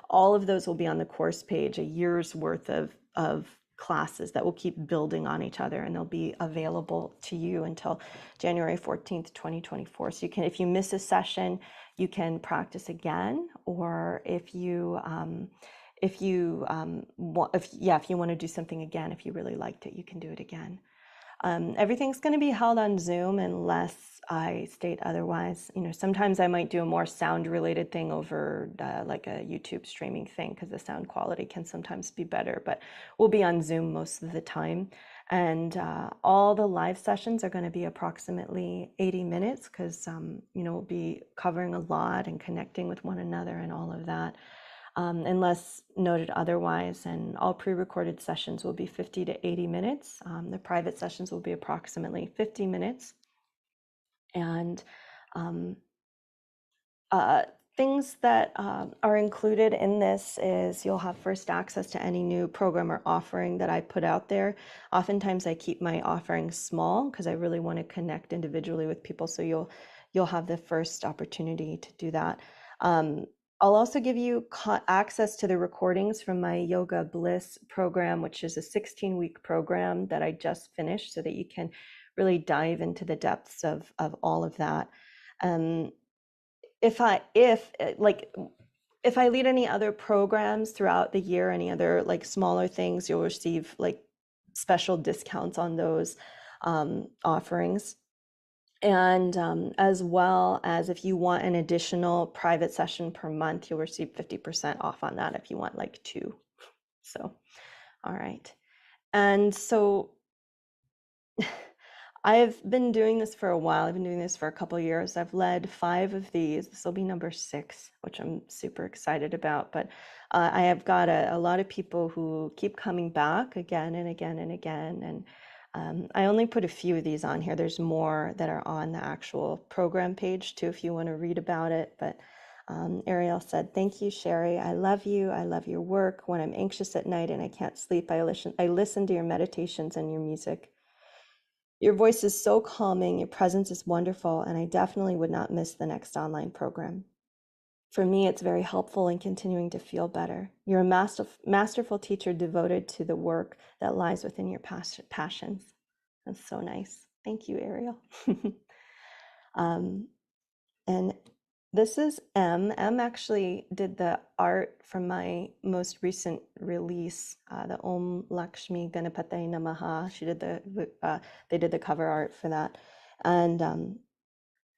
All of those will be on the course page, a year's worth of classes that will keep building on each other, and they'll be available to you until January 14th, 2024. So if you miss a session, you can practice again, or if you want to do something again, if you really liked it, you can do it again. Everything's going to be held on Zoom unless I state otherwise. Sometimes I might do a more sound related thing over like a YouTube streaming thing because the sound quality can sometimes be better, but we'll be on Zoom most of the time. And all the live sessions are going to be approximately 80 minutes because, we'll be covering a lot and connecting with one another and all of that. Unless noted otherwise, and all pre-recorded sessions will be 50 to 80 minutes. The private sessions will be approximately 50 minutes. And things that are included in this is you'll have first access to any new program or offering that I put out there. Oftentimes I keep my offerings small because I really want to connect individually with people, so you'll have the first opportunity to do that. I'll also give you access to the recordings from my Yoga Bliss program, which is a 16-week program that I just finished, so that you can really dive into the depths of all of that. If I lead any other programs throughout the year, any other like smaller things, you'll receive like special discounts on those offerings. And as well as if you want an additional private session per month, you'll receive 50% off on that if you want like 2. So, all right. And so I've been doing this for a while. I've been doing this for a couple of years. I've led 5 of these. This will be number 6, which I'm super excited about. But I have got a lot of people who keep coming back again and again and again. And I only put a few of these on here. There's more that are on the actual program page too, if you want to read about it. But Ariel said, "Thank you, Sherry. I love you. I love your work. When I'm anxious at night and I can't sleep, I listen to your meditations and your music. Your voice is so calming. Your presence is wonderful, and I definitely would not miss the next online program. For me, it's very helpful in continuing to feel better. You're a masterful teacher devoted to the work that lies within your passions." That's so nice. Thank you, Ariel. And this is M. M actually did the art from my most recent release, the Om Lakshmi Ganapataye Namaha. She did they did the cover art for that. And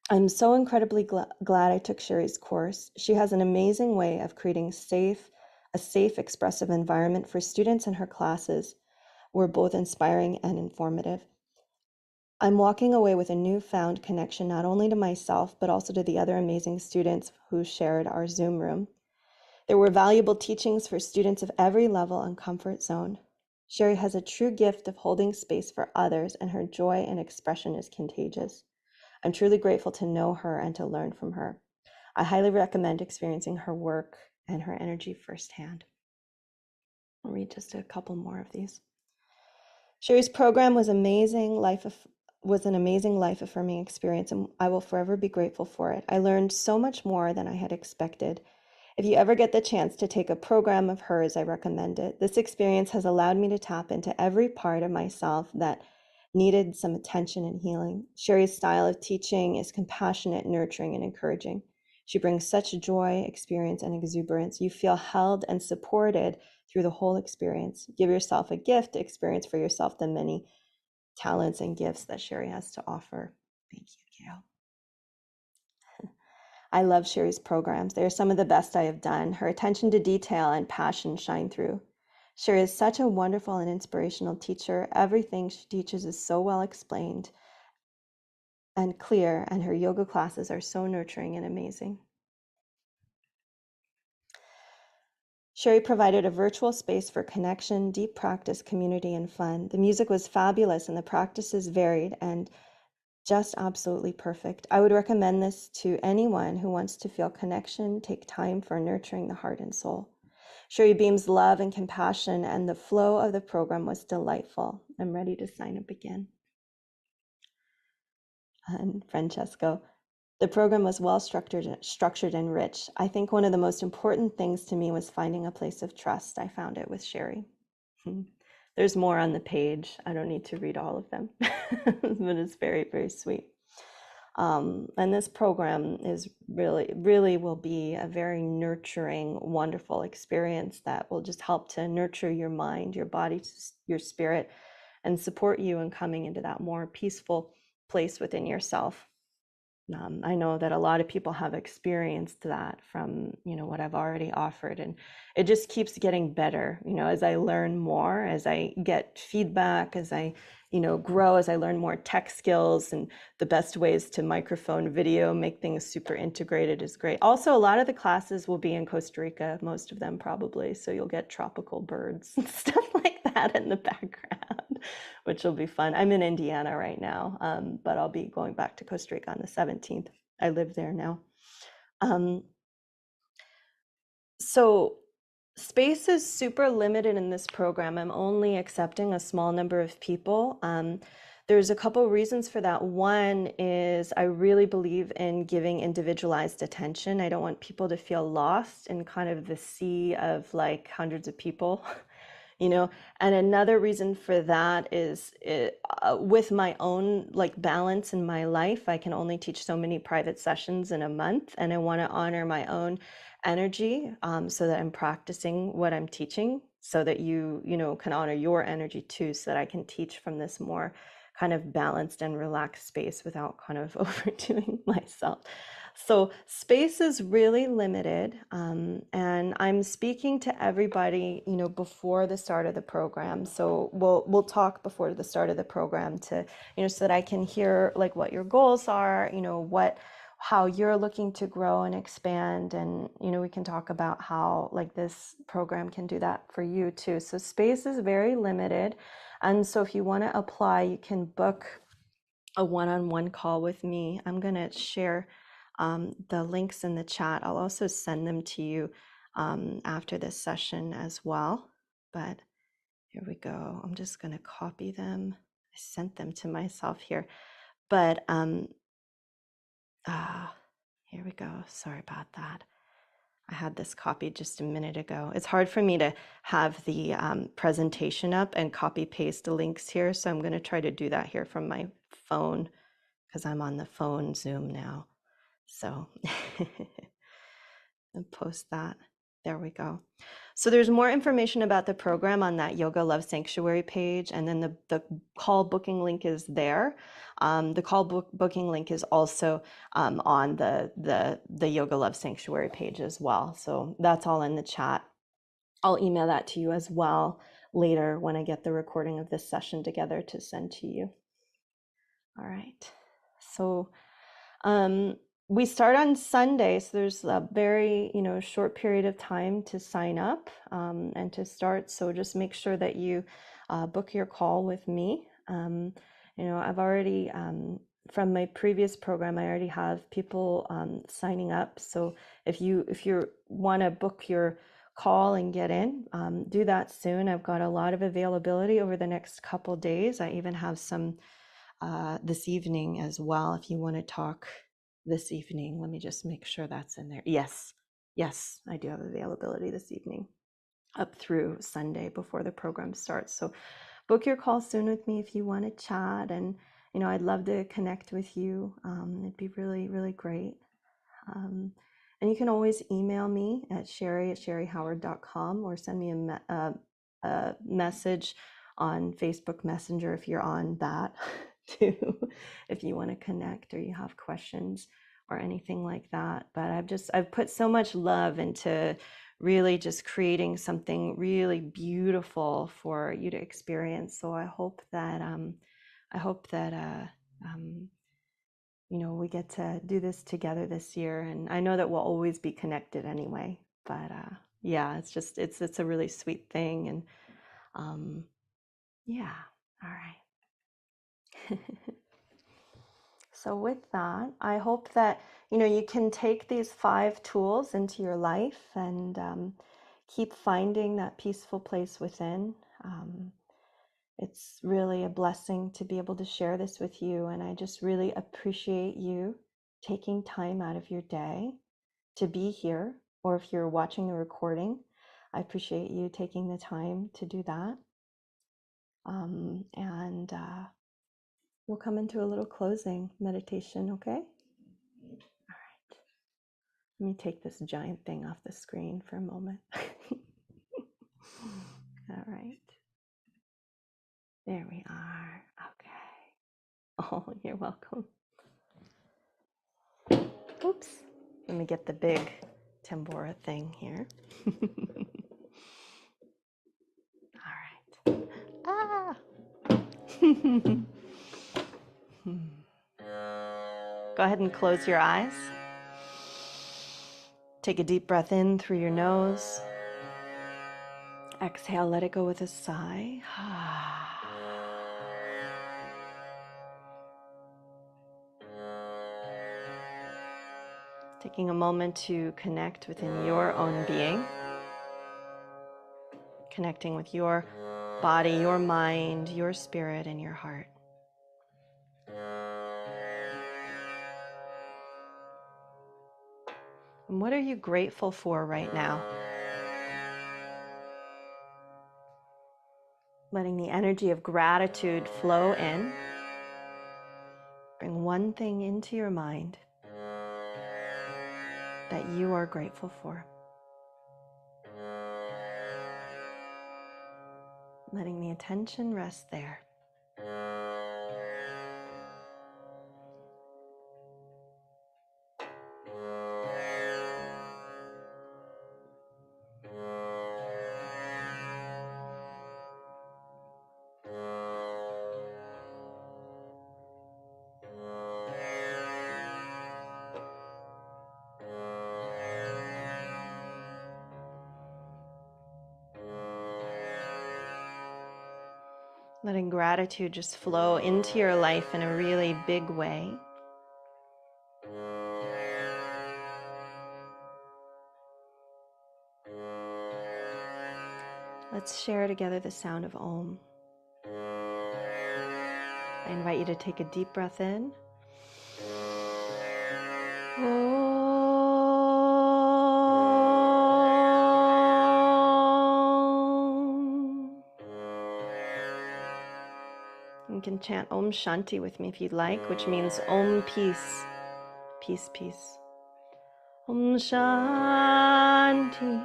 I'm so incredibly glad I took Sherry's course. She has an amazing way of creating a safe, expressive environment for students in her classes. We're both inspiring and informative. I'm walking away with a newfound connection not only to myself, but also to the other amazing students who shared our Zoom room. There were valuable teachings for students of every level and comfort zone. Sherry has a true gift of holding space for others, and her joy and expression is contagious. I'm truly grateful to know her and to learn from her. I highly recommend experiencing her work and her energy firsthand. I'll read just a couple more of these. Sherry's program was was an amazing life affirming experience, and I will forever be grateful for it. I learned so much more than I had expected. If you ever get the chance to take a program of hers, I recommend it. This experience has allowed me to tap into every part of myself that needed some attention and healing. Sherry's style of teaching is compassionate, nurturing, and encouraging. She brings such joy, experience, and exuberance. You feel held and supported through the whole experience. Give yourself a gift to experience for yourself the many talents and gifts that Sherry has to offer. Thank you, Gail. I love Sherry's programs. They are some of the best I have done. Her attention to detail and passion shine through. Sherry is such a wonderful and inspirational teacher. Everything she teaches is so well explained and clear, and her yoga classes are so nurturing and amazing. Sherry provided a virtual space for connection, deep practice, community, and fun. The music was fabulous and the practices varied and just absolutely perfect. I would recommend this to anyone who wants to feel connection, take time for nurturing the heart and soul. Sherry beams love and compassion, and the flow of the program was delightful. I'm ready to sign up again. And Francesco, the program was well structured and rich. I think one of the most important things to me was finding a place of trust. I found it with Sherry. There's more on the page. I don't need to read all of them, but it's very, very sweet. And this program is really will be a very nurturing, wonderful experience that will just help to nurture your mind, your body, your spirit, and support you in coming into that more peaceful place within yourself. I know that a lot of people have experienced that from, what I've already offered, and it just keeps getting better, as I learn more, as I get feedback, as I, grow, as I learn more tech skills and the best ways to microphone video, make things super integrated is great. Also, a lot of the classes will be in Costa Rica, most of them probably, so you'll get tropical birds and stuff like that in the background, which will be fun. I'm in Indiana right now, but I'll be going back to Costa Rica on the 17th. I live there now. So space is super limited in this program. I'm only accepting a small number of people. There's a couple reasons for that. One is I really believe in giving individualized attention. I don't want people to feel lost in kind of the sea of like hundreds of people. And another reason for that is with my own like balance in my life, I can only teach so many private sessions in a month, and I want to honor my own energy, so that I'm practicing what I'm teaching, so that you can honor your energy too, so that I can teach from this more kind of balanced and relaxed space without kind of overdoing myself. So space is really limited, and I'm speaking to everybody, before the start of the program. So we'll talk before the start of the program to, so that I can hear like what your goals are, how you're looking to grow and expand, and we can talk about how like this program can do that for you too. So space is very limited, and so if you want to apply, you can book a one-on-one call with me. I'm going to share the links in the chat. I'll also send them to you after this session as well. But here we go. I'm just going to copy them. I sent them to myself here. But here we go. Sorry about that. I had this copied just a minute ago. It's hard for me to have the presentation up and copy paste the links here. So I'm going to try to do that here from my phone, because I'm on the phone Zoom now. So and post that. There we go. So there's more information about the program on that Yoga Love Sanctuary page, and then the call booking link is there. The call booking link is also on the Yoga Love Sanctuary page as well. So that's all in the chat. I'll email that to you as well later when I get the recording of this session together to send to you. All right. So we start on Sunday, so there's a very, short period of time to sign up and to start. So just make sure that you book your call with me. I've already, from my previous program, I already have people signing up. So if you want to book your call and get in, do that soon. I've got a lot of availability over the next couple days. I even have some this evening as well, if you want to talk this evening. Let me just make sure that's in there. Yes, I do have availability this evening up through Sunday before the program starts. So book your call soon with me if you want to chat. And, I'd love to connect with you. It'd be really, really great. And you can always email me at sherry@sherryhoward.com or send me a message on Facebook Messenger if you're on that too, if you want to connect or you have questions or anything like that. But I've put so much love into really just creating something really beautiful for you to experience. So I hope that we get to do this together this year. And I know that we'll always be connected anyway, but yeah, it's a really sweet thing. And yeah, all right. So with that, I hope that, you can take these 5 tools into your life and keep finding that peaceful place within. It's really a blessing to be able to share this with you. And I just really appreciate you taking time out of your day to be here, or if you're watching the recording, I appreciate you taking the time to do that. And we'll come into a little closing meditation, okay? All right. Let me take this giant thing off the screen for a moment. All right. There we are. Okay. Oh, you're welcome. Oops. Let me get the big tambora thing here. All right. Ah. Go ahead and close your eyes. Take a deep breath in through your nose. Exhale, let it go with a sigh. Taking a moment to connect within your own being. Connecting with your body, your mind, your spirit, and your heart. And what are you grateful for right now? Letting the energy of gratitude flow in. Bring one thing into your mind that you are grateful for. Letting the attention rest there. Letting gratitude just flow into your life in a really big way. Let's share together the sound of Om. I invite you to take a deep breath in. Om. You can chant Om Shanti with me if you'd like, which means Om Peace. Peace, peace. Om Shanti.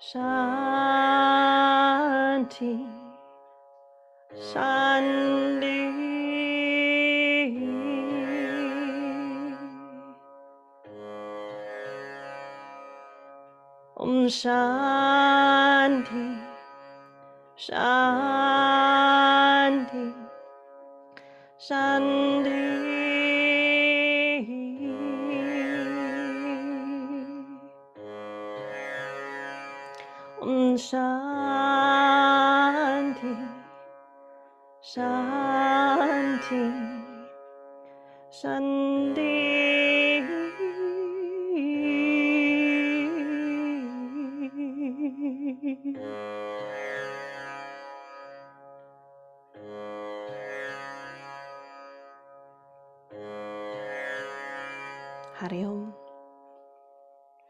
Shanti. Shanti. Om Shanti. Shanti. Shanti. Shanti. Shanti. Shanti. Hari Om.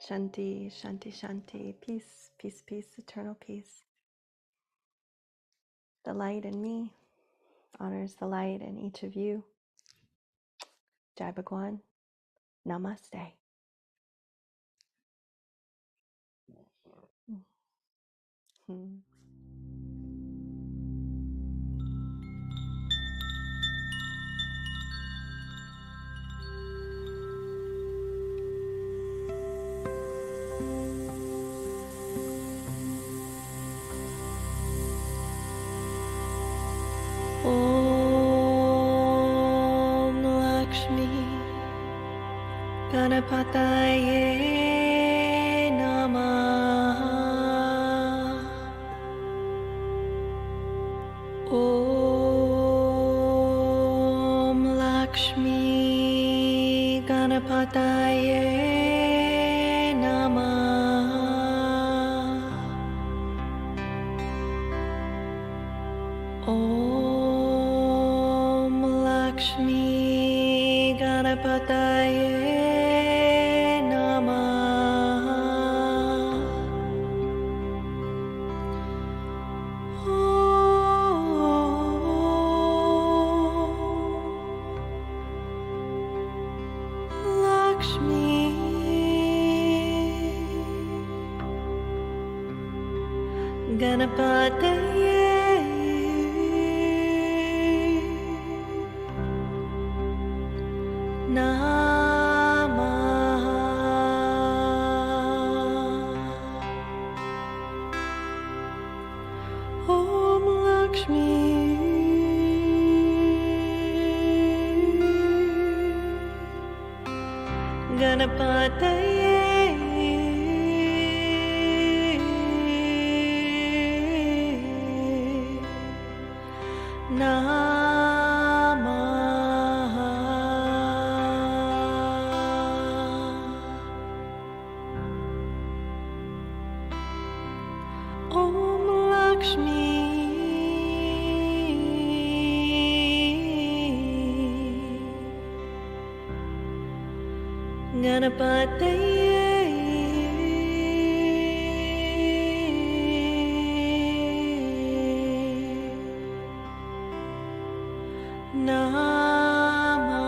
Shanti, Shanti, Shanti. Peace, peace, peace, eternal peace. The light in me honors the light in each of you. Jai Bhagwan. Namaste. Mm-hmm. Om Lakshmi Ganapataye Namaha. Om Lakshmi Ganapataye Namaha. Om Lakshmi Ganapataye Namaha. Lakshmi Ganapataye Namaha. Om Lakshmi Ganapataye Namaha. Om Lakshmi Ganapataye Namaha.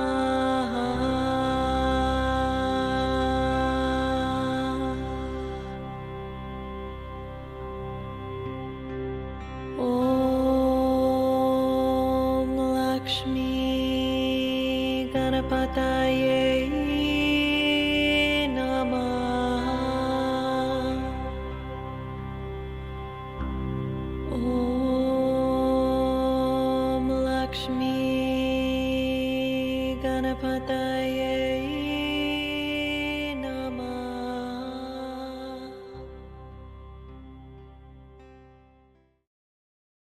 Om Lakshmi Ganapataye